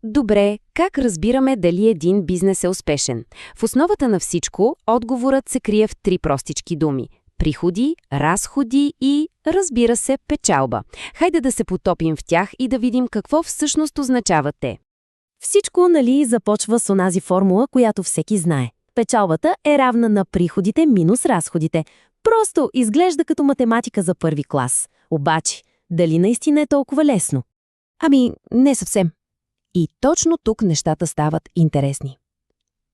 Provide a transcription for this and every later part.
Добре, как разбираме дали един бизнес е успешен? В основата на всичко отговорът се крие в три простички думи – приходи, разходи и, разбира се, печалба. Хайде да се потопим в тях и да видим какво всъщност означават те. Всичко, нали, започва с онази формула, която всеки знае. Печалбата е равна на приходите минус разходите. Просто изглежда като математика за първи клас. Обаче, дали наистина е толкова лесно? Ами, не съвсем. И точно тук нещата стават интересни.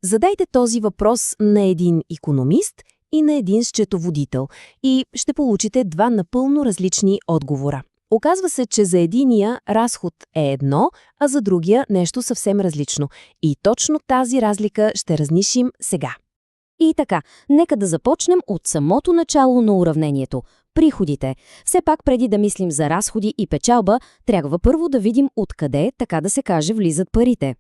Задайте този въпрос на един икономист и на един счетоводител и ще получите два напълно различни отговора. Оказва се, че за единия разход е едно, а за другия нещо съвсем различно. И точно тази разлика ще разнишим сега. И така, нека да започнем от самото начало на уравнението – приходите. Все пак преди да мислим за разходи и печалба, трябва първо да видим откъде, така да се каже, влизат парите.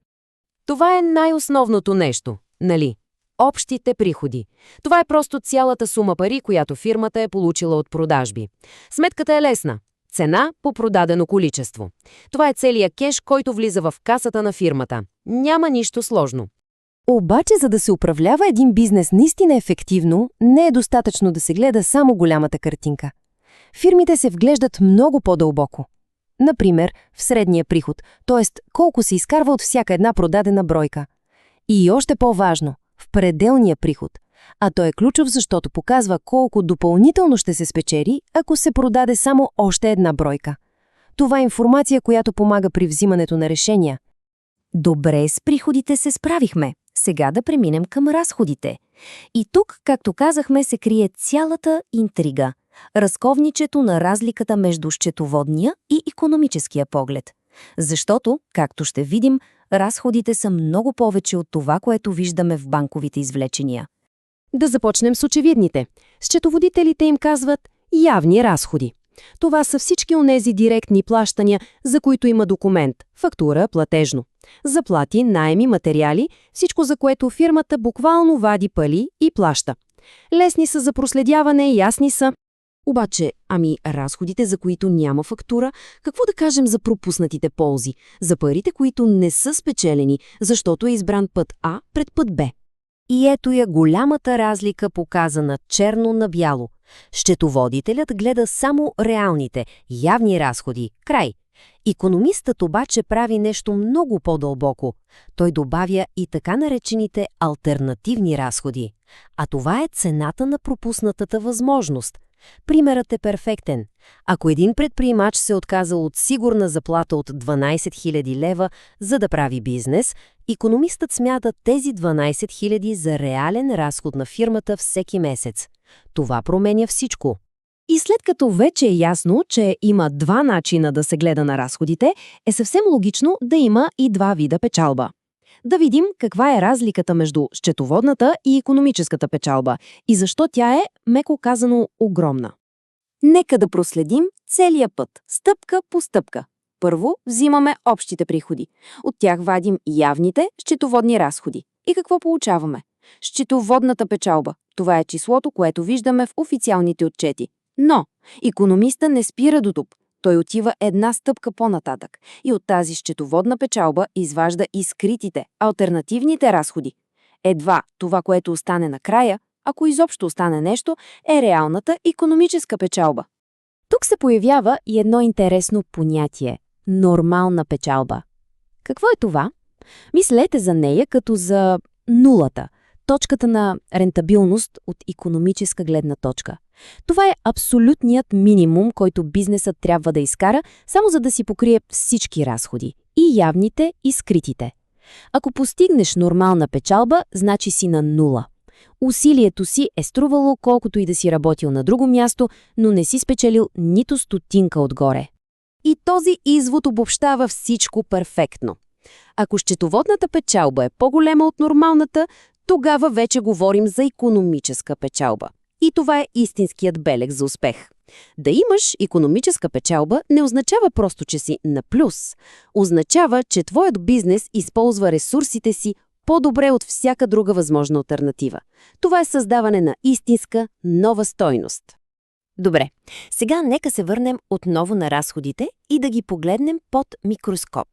Това е най-основното нещо, нали? Общите приходи. Това е просто цялата сума пари, която фирмата е получила от продажби. Сметката е лесна. Цена по продадено количество. Това е целият кеш, който влиза в касата на фирмата. Няма нищо сложно. Обаче, за да се управлява един бизнес наистина ефективно, не е достатъчно да се гледа само голямата картинка. Фирмите се вглеждат много по-дълбоко. Например, в средния приход, т.е. колко се изкарва от всяка една продадена бройка. И още по-важно, в пределния приход. А той е ключов, защото показва колко допълнително ще се спечели, ако се продаде само още една бройка. Това е информация, която помага при взимането на решения. Добре, с приходите се справихме. Сега да преминем към разходите. И тук, както казахме, се крие цялата интрига. Разковничето на разликата между счетоводния и икономическия поглед. Защото, както ще видим, разходите са много повече от това, което виждаме в банковите извлечения. Да започнем с очевидните. Счетоводителите им казват явни разходи. Това са всички онези директни плащания, за които има документ, фактура, платежно. Заплати, наеми, материали, всичко за което фирмата буквално вади пари и плаща. Лесни са за проследяване, ясни са. Обаче, разходите, за които няма фактура, какво да кажем за пропуснатите ползи, за парите, които не са спечелени, защото е избран път А пред път Б. И ето я голямата разлика, показана черно на бяло. Счетоводителят гледа само реалните, явни разходи. Край. Икономистът обаче прави нещо много по-дълбоко. Той добавя и така наречените алтернативни разходи. А това е цената на пропуснатата възможност. Примерът е перфектен. Ако един предприемач се отказа от сигурна заплата от 12 000 лева, за да прави бизнес, икономистът смята тези 12 000 за реален разход на фирмата всеки месец. Това променя всичко. И след като вече е ясно, че има два начина да се гледа на разходите, е съвсем логично да има и два вида печалба. Да видим каква е разликата между счетоводната и икономическата печалба и защо тя е, меко казано, огромна. Нека да проследим целия път, стъпка по стъпка. Първо взимаме общите приходи. От тях вадим явните счетоводни разходи. И какво получаваме? Счетоводната печалба. Това е числото, което виждаме в официалните отчети. Но икономиста не спира до тук. Той отива една стъпка по-нататък и от тази счетоводна печалба изважда и скритите, алтернативните разходи. Едва това, което остане накрая, ако изобщо остане нещо, е реалната икономическа печалба. Тук се появява и едно интересно понятие – нормална печалба. Какво е това? Мислете за нея като за нулата, точката на рентабилност от икономическа гледна точка. Това е абсолютният минимум, който бизнесът трябва да изкара, само за да си покрие всички разходи – и явните, и скритите. Ако постигнеш нормална печалба, значи си на нула. Усилието си е струвало колкото и да си работил на друго място, но не си спечелил нито стотинка отгоре. И този извод обобщава всичко перфектно. Ако счетоводната печалба е по-голема от нормалната, тогава вече говорим за икономическа печалба. И това е истинският белег за успех. Да имаш икономическа печалба не означава просто, че си на плюс. Означава, че твоят бизнес използва ресурсите си по-добре от всяка друга възможна алтернатива. Това е създаване на истинска нова стойност. Добре, сега нека се върнем отново на разходите и да ги погледнем под микроскоп.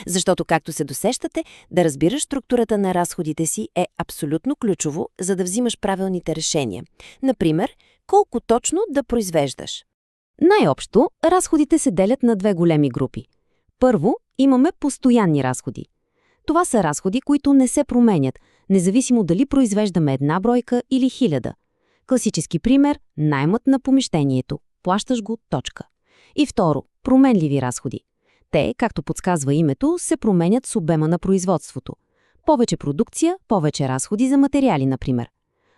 Защото, както се досещате, да разбираш структурата на разходите си е абсолютно ключово, за да взимаш правилните решения. Например, колко точно да произвеждаш. Най-общо, разходите се делят на две големи групи. Първо, имаме постоянни разходи. Това са разходи, които не се променят, независимо дали произвеждаме една бройка или 1000. Класически пример – наймът на помещението. Плащаш го, точка. И второ, променливи разходи. Те, както подсказва името, се променят с обема на производството. Повече продукция, повече разходи за материали, например.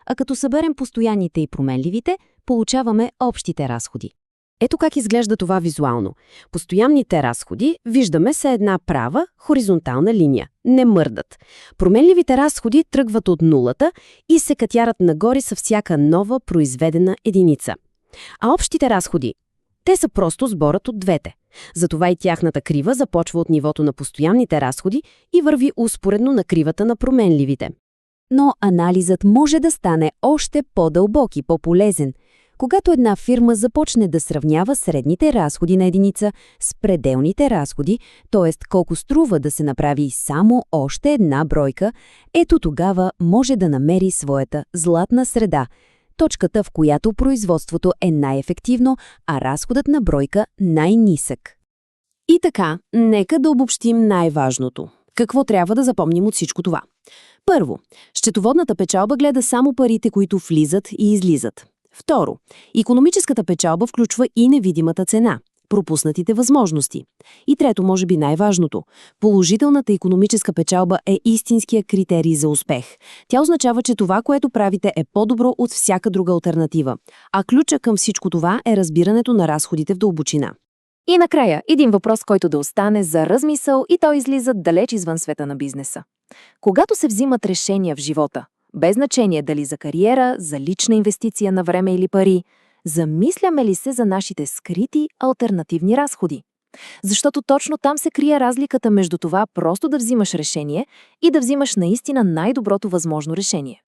А като съберем постоянните и променливите, получаваме общите разходи. Ето как изглежда това визуално. Постоянните разходи виждаме са една права, хоризонтална линия. Не мърдат. Променливите разходи тръгват от нулата и се катярат нагоре със всяка нова произведена единица. А общите разходи? Те са просто сборът от двете. Затова и тяхната крива започва от нивото на постоянните разходи и върви успоредно на кривата на променливите. Но анализът може да стане още по-дълбок и по-полезен, когато една фирма започне да сравнява средните разходи на единица с пределните разходи, т.е. колко струва да се направи само още една бройка, ето тогава може да намери своята златна среда, точката, в която производството е най-ефективно, а разходът на бройка най-нисък. И така, нека да обобщим най-важното. Какво трябва да запомним от всичко това? Първо, счетоводната печалба гледа само парите, които влизат и излизат. Второ, икономическата печалба включва и невидимата цена, пропуснатите възможности. И трето, може би най-важното, положителната икономическа печалба е истинския критерий за успех. Тя означава, че това, което правите, е по-добро от всяка друга алтернатива. А ключа към всичко това е разбирането на разходите в дълбочина. И накрая, един въпрос, който да остане за размисъл и той излиза далеч извън света на бизнеса. Когато се взимат решения в живота, без значение дали за кариера, за лична инвестиция на време или пари, замисляме ли се за нашите скрити алтернативни разходи? Защото точно там се крие разликата между това просто да взимаш решение и да взимаш наистина най-доброто възможно решение.